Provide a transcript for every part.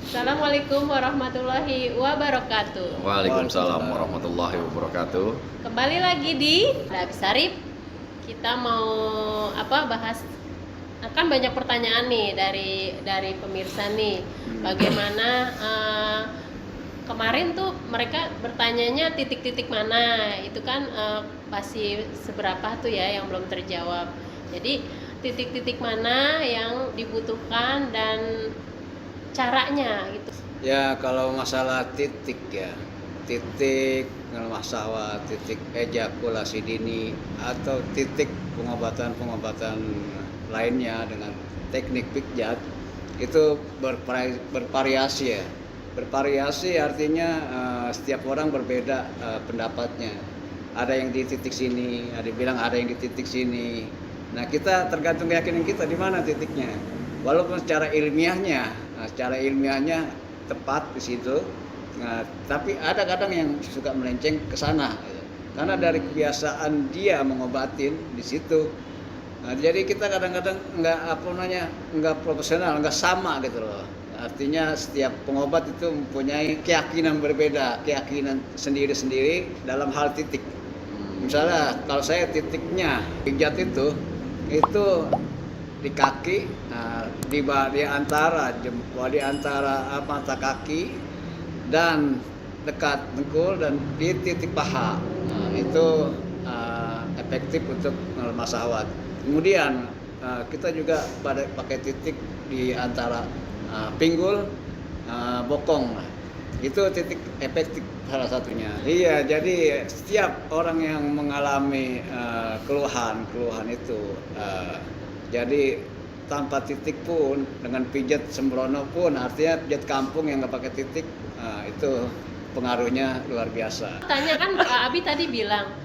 Assalamualaikum warahmatullahi wabarakatuh. Waalaikumsalam warahmatullahi wabarakatuh. Kembali lagi di Habis Sarip. Kita mau bahas, kan banyak pertanyaan nih dari pemirsa nih. Bagaimana kemarin tuh mereka bertanyanya titik-titik mana, itu kan masih seberapa tuh ya yang belum terjawab. Jadi titik-titik mana yang dibutuhkan dan caranya gitu. Ya kalau masalah titik masalah titik ejakulasi dini atau titik pengobatan lainnya dengan teknik pijat itu bervariasi ya. Bervariasi artinya setiap orang berbeda pendapatnya. Ada yang di titik sini, ada yang bilang ada yang di titik sini. Nah kita tergantung keyakinan kita di mana titiknya. Walaupun secara ilmiahnya tepat di situ, nah, tapi ada kadang yang suka melenceng ke sana, karena dari kebiasaan dia mengobatin di situ. Nah, jadi kita kadang-kadang nggak profesional, nggak sama gitu loh. Artinya setiap pengobat itu mempunyai keyakinan berbeda, keyakinan sendiri-sendiri dalam hal titik. Misalnya kalau saya titiknya pijat itu di kaki, di antara jempol, di antara mata kaki dan dekat dengkul dan di titik paha. Nah, itu efektif untuk melemas syahwat. Kemudian kita juga pakai titik di antara pinggul, bokong. Itu titik efektif salah satunya. Iya, jadi setiap orang yang mengalami keluhan itu jadi tanpa titik pun, dengan pijat sembrono pun, artinya pijat kampung yang nggak pakai titik, itu pengaruhnya luar biasa. Tanya kan Pak Abi tadi bilang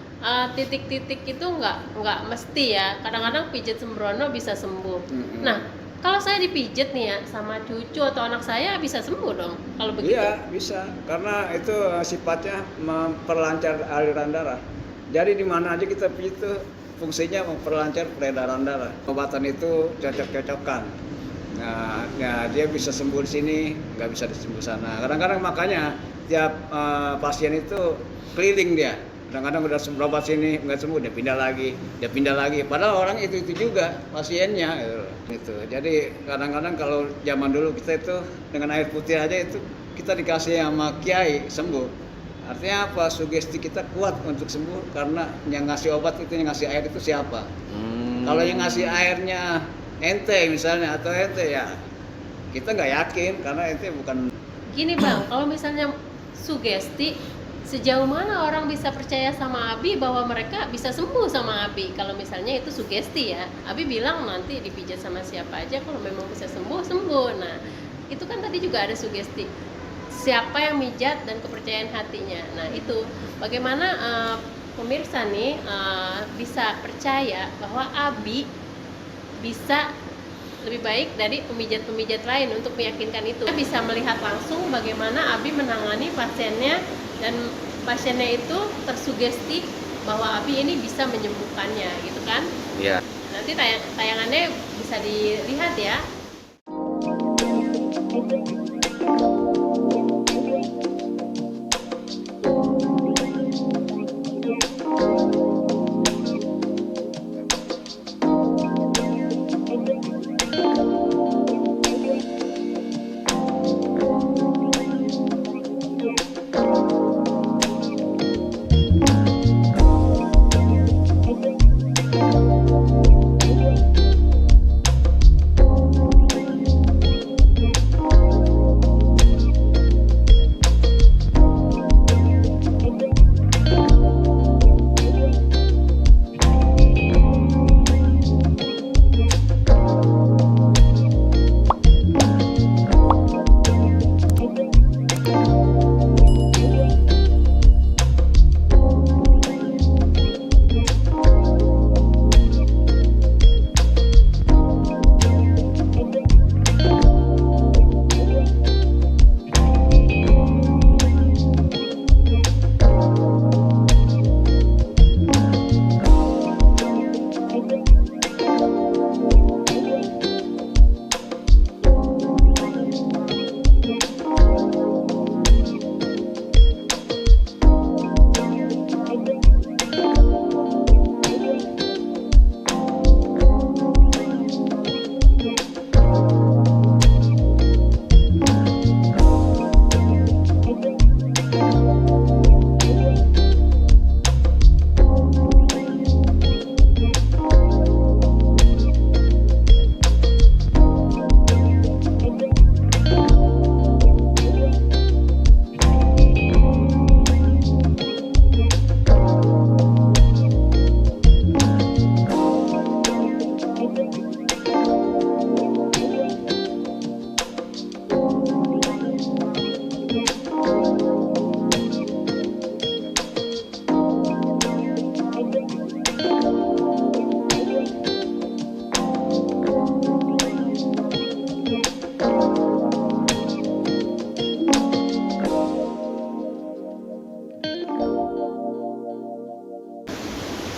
titik-titik itu nggak mesti ya. Kadang-kadang pijat sembrono bisa sembuh. Nah, kalau saya dipijat nih ya sama cucu atau anak saya bisa sembuh dong kalau begitu? Iya, bisa. Karena itu sifatnya memperlancar aliran darah. Jadi di mana aja kita pijat itu fungsinya memperlancar peredaran darah. Pengobatan itu cocok-cocokan. Nah, ya dia bisa sembuh di sini, nggak bisa sembuh sana. Kadang-kadang makanya tiap pasien itu keliling dia. Kadang-kadang udah berobat sini nggak sembuh, dia pindah lagi. Padahal orang itu juga pasiennya. Gitu. Jadi kadang-kadang kalau zaman dulu kita itu dengan air putih aja itu kita dikasih sama kiai sembuh. Artinya apa? Sugesti kita kuat untuk sembuh karena yang ngasih obat itu, yang ngasih air itu siapa? Kalau yang ngasih airnya ente misalnya atau ente ya kita nggak yakin karena ente bukan. Gini Bang, kalau misalnya sugesti, sejauh mana orang bisa percaya sama Abi bahwa mereka bisa sembuh sama Abi? Kalau misalnya itu sugesti ya, Abi bilang nanti dipijat sama siapa aja kalau memang bisa sembuh. Nah, itu kan tadi juga ada sugesti. Siapa yang mijat dan kepercayaan hatinya. Nah itu bagaimana pemirsa nih bisa percaya bahwa Abi bisa lebih baik dari pemijat-pemijat lain untuk meyakinkan itu. Kita bisa melihat langsung bagaimana Abi menangani pasiennya dan pasiennya itu tersugesti bahwa Abi ini bisa menyembuhkannya gitu kan. Iya. Nanti tayangannya bisa dilihat ya.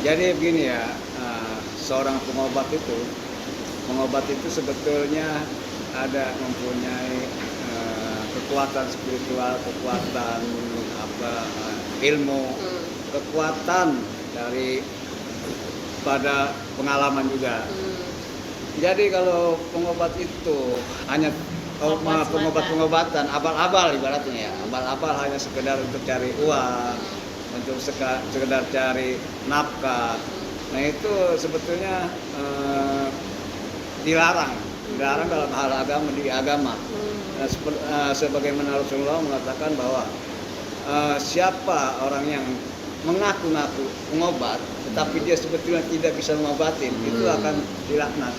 Jadi begini ya, seorang pengobat itu sebetulnya ada mempunyai kekuatan spiritual, kekuatan ilmu, kekuatan dari pada pengalaman juga. Jadi kalau pengobat itu hanya pengobatan abal-abal ibaratnya ya, abal-abal hanya sekedar untuk cari uang, untuk sekedar cari nafkah. Nah itu sebetulnya dilarang dalam hal agama. Sebagaimana Rasulullah mengatakan bahwa siapa orang yang mengaku-ngaku pengobat, tetapi dia sebetulnya tidak bisa mengobatin, itu akan dilaknat.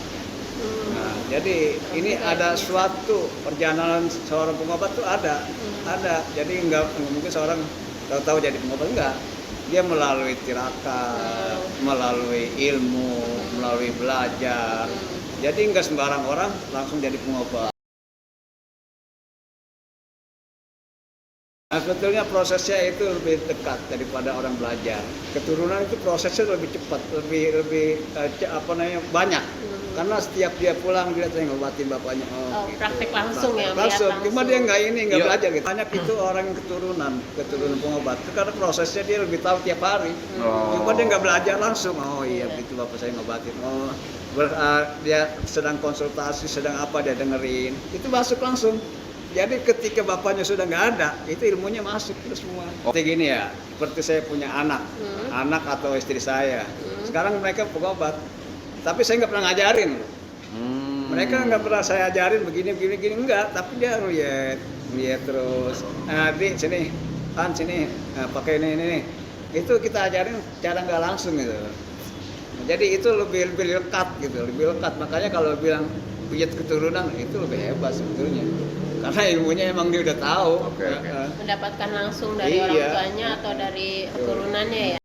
Nah, jadi ini ada suatu perjalanan seorang pengobat tuh ada. Jadi nggak mungkin seorang tahu jadi pengobat, enggak. Dia melalui tirakat, melalui ilmu, melalui belajar. Jadi nggak sembarang orang langsung jadi pengobat. Nah, sebetulnya prosesnya itu lebih dekat daripada orang belajar. Keturunan itu prosesnya lebih cepat, lebih banyak. Karena setiap dia pulang dia sering ngobatin bapaknya. Gitu. Praktek langsung ya. Langsung. Cuma dia nggak belajar gitu. Banyak itu orang yang keturunan pengobat. Karena prosesnya dia lebih tahu tiap hari. Cuma dia nggak belajar langsung. Oh iya begitu bapak saya ngobatin. Dia sedang konsultasi, sedang apa dia dengerin. Itu masuk langsung. Jadi ketika bapaknya sudah nggak ada, itu ilmunya masuk terus semua. Seperti gini ya, seperti saya punya anak atau istri saya. Sekarang mereka pengobat, tapi saya nggak pernah ngajarin. Mereka nggak pernah saya ajarin begini enggak, tapi dia lihat terus. Di sini, sini, pakai ini. Itu kita ajarin cara nggak langsung gitu. Jadi itu lebih lekat gitu, lebih lekat. Makanya kalau bilang pijat keturunan itu lebih hebat sebetulnya. Karena ilmunya emang dia udah tahu. Mendapatkan langsung dari orang tuanya atau dari turunannya ya.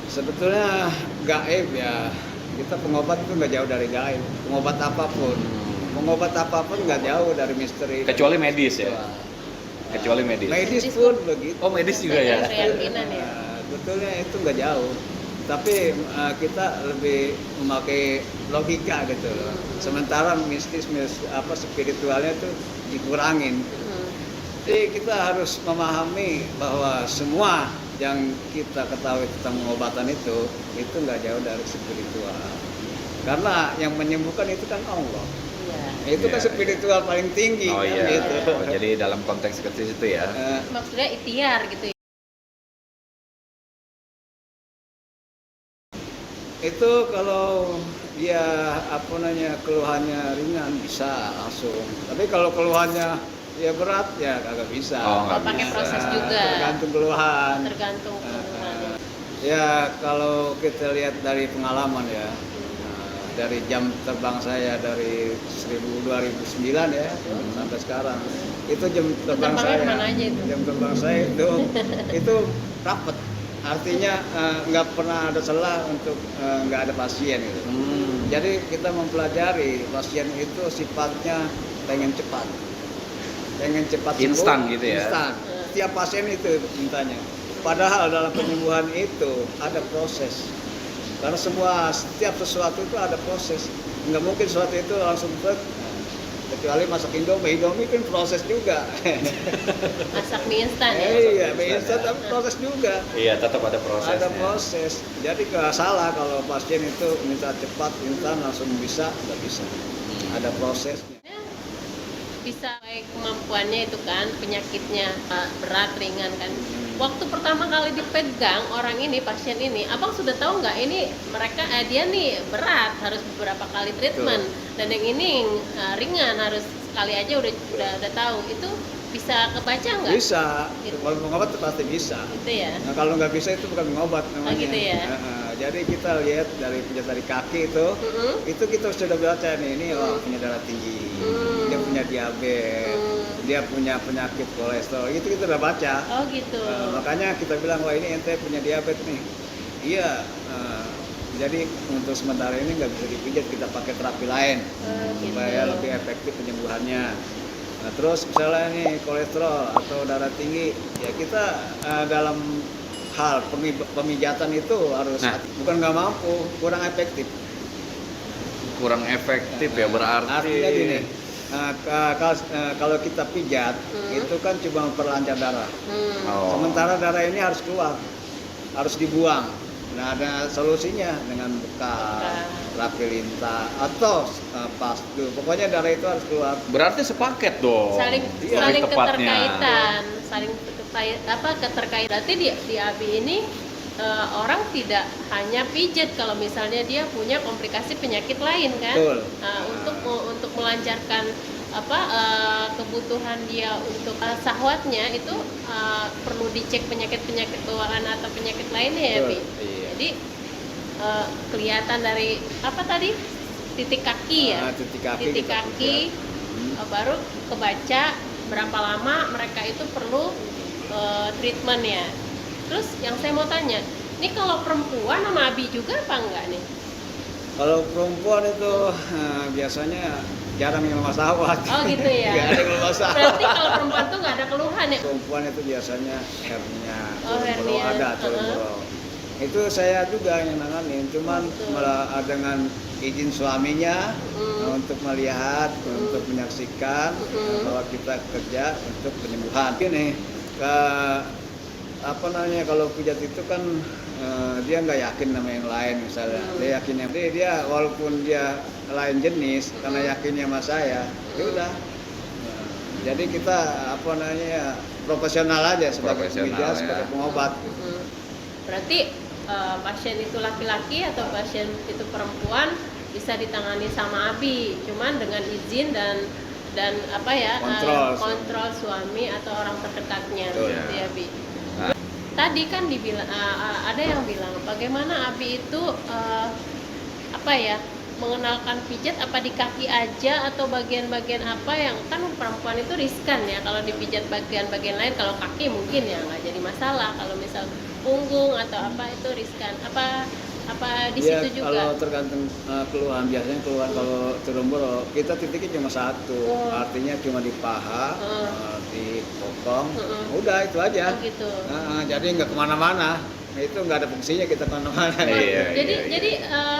Sebetulnya gaib ya, kita pengobat itu nggak jauh dari gaib. Pengobat apapun nggak jauh dari misteri. Kecuali medis ya. Kecuali medis. Medis pun begitu. Oh medis juga ya. Keyakinan ya. Sebetulnya itu nggak jauh. Tapi kita lebih memakai logika gitu loh. Sementara mistis spiritualnya itu dikurangin. Jadi kita harus memahami bahwa semua yang kita ketahui tentang pengobatan itu nggak jauh dari spiritual. Karena yang menyembuhkan itu kan Allah. Itu kan spiritual paling tinggi. Oh kan, iya. gitu. Jadi dalam konteks seperti itu ya. Maksudnya ikhtiar gitu ya. Itu kalau dia keluhannya ringan bisa langsung. Tapi kalau keluhannya ya berat ya kagak bisa. Pakai proses juga. Tergantung keluhan. Ya kalau kita lihat dari pengalaman ya, dari jam terbang saya dari 2009 ya sampai sekarang, itu jam terbang saya. Jam terbang saya itu rapat. Artinya nggak pernah ada celah untuk nggak ada pasien gitu. Jadi kita mempelajari pasien itu sifatnya pengen cepat sembuh, instan gitu ya. Instan. Setiap pasien itu mintanya. Padahal dalam penyembuhan itu ada proses. Karena setiap sesuatu itu ada proses. Nggak mungkin sesuatu itu langsung kecuali masak Indomie kan proses juga. Masak mie instan ya? Iya, mie instan tapi proses juga. Iya, tetap ada proses. Ada proses. Jadi nggak salah kalau pasien itu minta cepat, instan langsung bisa, nggak bisa. Ada prosesnya. Bisa baik kemampuannya itu kan, penyakitnya berat, ringan kan. Waktu pertama kali dipegang orang ini, pasien ini, abang sudah tahu nggak ini dia nih berat, harus beberapa kali treatment. Dan yang ini ringan, harus sekali aja udah tahu. Itu bisa kebaca nggak? Bisa. Gitu. Kalau pengobat pasti bisa. Gitu ya. Nah, kalau nggak bisa itu bukan pengobat namanya. Gitu ya. Jadi kita lihat dari kaki itu kita sudah baca nih, ini punya darah tinggi, dia punya diabetes, dia punya penyakit kolesterol, itu kita udah baca. Oh gitu. Makanya kita bilang wah ini ente punya diabetes nih. Iya. Jadi untuk sementara ini nggak bisa dipijat, kita pakai terapi lain supaya lebih efektif penyembuhannya. Nah, terus misalnya nih kolesterol atau darah tinggi, ya kita dalam hal pemijatan itu harus Nah. bukan nggak mampu, kurang efektif. Kurang efektif ya berarti. Artinya gini, kalau kita pijat itu kan cuma memperlancar darah. Oh. Sementara darah ini harus keluar, harus dibuang. Nah, ada solusinya dengan bekal, Rapilintah atau Pastu. Pokoknya darah itu harus keluar. Berarti sepaket dong. saling Lebih saling tepatnya. keterkaitan. Berarti di ABI ini orang tidak hanya pijat kalau misalnya dia punya komplikasi penyakit lain kan. Betul. Untuk melancarkan kebutuhan dia untuk sahwatnya itu perlu dicek penyakit bawaan atau penyakit lainnya ya, Bi. Iya. Jadi kelihatan dari apa tadi, titik kaki ya, Titik kaki. titik kita kaki pijat. baru kebaca berapa lama mereka itu perlu treatment ya. Terus yang saya mau tanya, ini kalau perempuan sama Abi juga apa enggak nih? Kalau perempuan itu biasanya jarang yang lemas sahwat. Oh gitu ya. Nggak ada yang lemas sahwat. Berarti kalau perempuan tuh nggak ada keluhan ya? Perempuan itu biasanya hernia, Oh, turun boro hernia. ada, turun boro. Itu saya juga yang nanganin, cuman Betul. malah dengan izin suaminya untuk melihat, Hmm. untuk menyaksikan bahwa kita kerja untuk penyembuhan. Ini kalau pijat itu kan dia nggak yakin sama yang lain misalnya. Dia yakinnya dia walaupun dia lain jenis karena yakinnya sama saya, ya udah. Nah, jadi kita profesional aja sebagai Profesional, pijat, ya. sebagai pengobat. Berarti pasien itu laki-laki atau pasien itu perempuan bisa ditangani sama Abi, cuman dengan izin dan kontrol suami atau orang terdekatnya, Betul. gitu ya, Bi. Nah. Tadi kan dibilang ada yang bilang bagaimana Abi itu mengenalkan pijat apa di kaki aja atau bagian-bagian apa yang kan perempuan itu riskan ya kalau dipijat bagian-bagian lain. Kalau kaki mungkin ya nggak jadi masalah, kalau misal punggung atau apa itu riskan, apa di Ya, situ juga. kalau tergantung keluhan, biasanya keluhan kalau turun boro kita titiknya cuma satu, artinya cuma di paha, di bokong, udah itu aja. Oh, gitu. Jadi nggak kemana-mana. Nah, itu nggak ada fungsinya kita kemana-mana. Iya. Jadi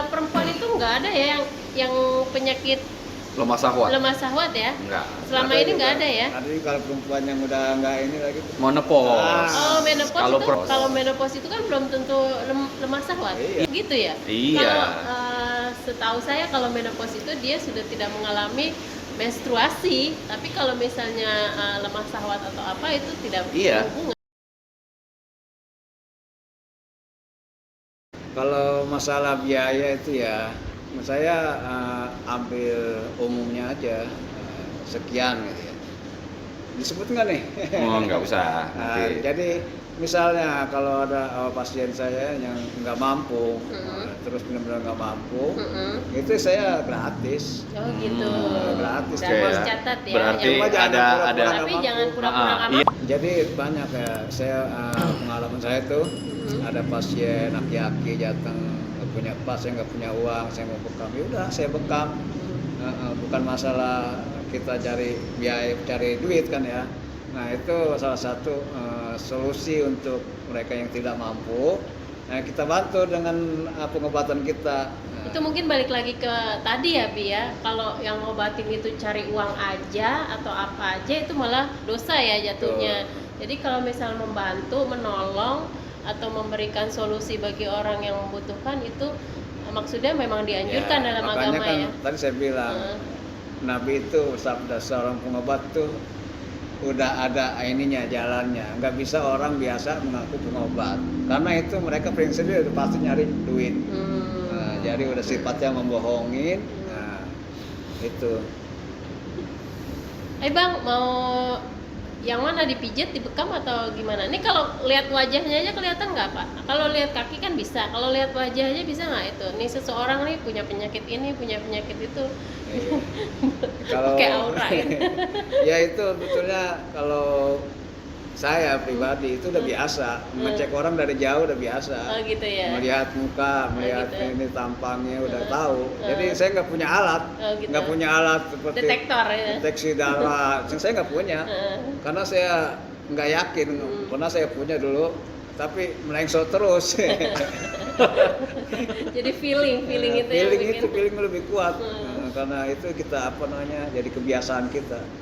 perempuan itu nggak ada ya yang penyakit Lemah sahwat. lemah sahwat ya? Enggak. Selama ini nggak ada ya? Ada juga kalau perempuan yang udah nggak ini lagi. Menopause. Oh, menopause Kalau itu kalau menopause itu kan belum tentu lemah sahwat. Iya. Gitu ya? Iya. Kalau setahu saya kalau menopause itu dia sudah tidak mengalami menstruasi, tapi kalau misalnya lemah sahwat atau apa itu tidak Iya. berhubungan. Kalau masalah biaya itu ya, saya ambil umumnya aja sekian gitu ya. Disebut nggak nih? Oh, nggak usah. Nanti. Jadi misalnya kalau ada pasien saya yang nggak mampu, terus benar-benar nggak mampu, itu saya gratis. Oh gitu. Gratis. Dan Oke, harus ya. catat ya. Berarti yang- Cuma jangan ada pura-pura nggak tapi mampu. jangan pura-pura nggak Iya. mampu. Jadi banyak ya, saya pengalaman saya tuh ada pasien laki-laki datang nggak punya pas, saya nggak punya uang, saya mau bekam, ya udah saya bekam. Bukan masalah kita cari biaya, cari duit kan ya. Nah itu salah satu solusi untuk mereka yang tidak mampu. Nah kita bantu dengan pengobatan kita. Itu mungkin balik lagi ke tadi ya Bi ya, kalau yang ngobatin itu cari uang aja atau apa aja itu malah dosa ya jatuhnya. Jadi kalau misal membantu, menolong atau memberikan solusi bagi orang yang membutuhkan itu maksudnya memang dianjurkan Ya, dalam makanya agama kan ya. tadi saya bilang Nabi itu sabda seorang pengobat tuh udah ada ininya, jalannya. Nggak bisa orang biasa mengaku pengobat, karena itu mereka prinsipnya udah pasti nyari duit. Nah, jadi udah sifatnya membohongin. Nah itu Bang, mau yang mana, dipijat, dibekam atau gimana? Ini kalau lihat wajahnya aja kelihatan nggak Pak? Kalau lihat kaki kan bisa, kalau lihat wajah aja bisa nggak itu? Nih seseorang nih punya penyakit ini, punya penyakit itu. iya. Kalau Pakai aura ya. ya itu betulnya kalau saya pribadi itu udah biasa, ngecek orang dari jauh udah biasa. Oh gitu ya. Melihat muka, melihat gitu. ini tampangnya udah tahu. Jadi saya nggak punya alat, Oh, gitu. nggak punya alat seperti Detektor ya. deteksi darah. Saya nggak punya, karena saya nggak yakin. Pernah saya punya dulu, tapi melengsot terus. Jadi feeling itu yang feeling bikin. itu feeling lebih kuat. Hmm. Karena itu kita jadi kebiasaan kita.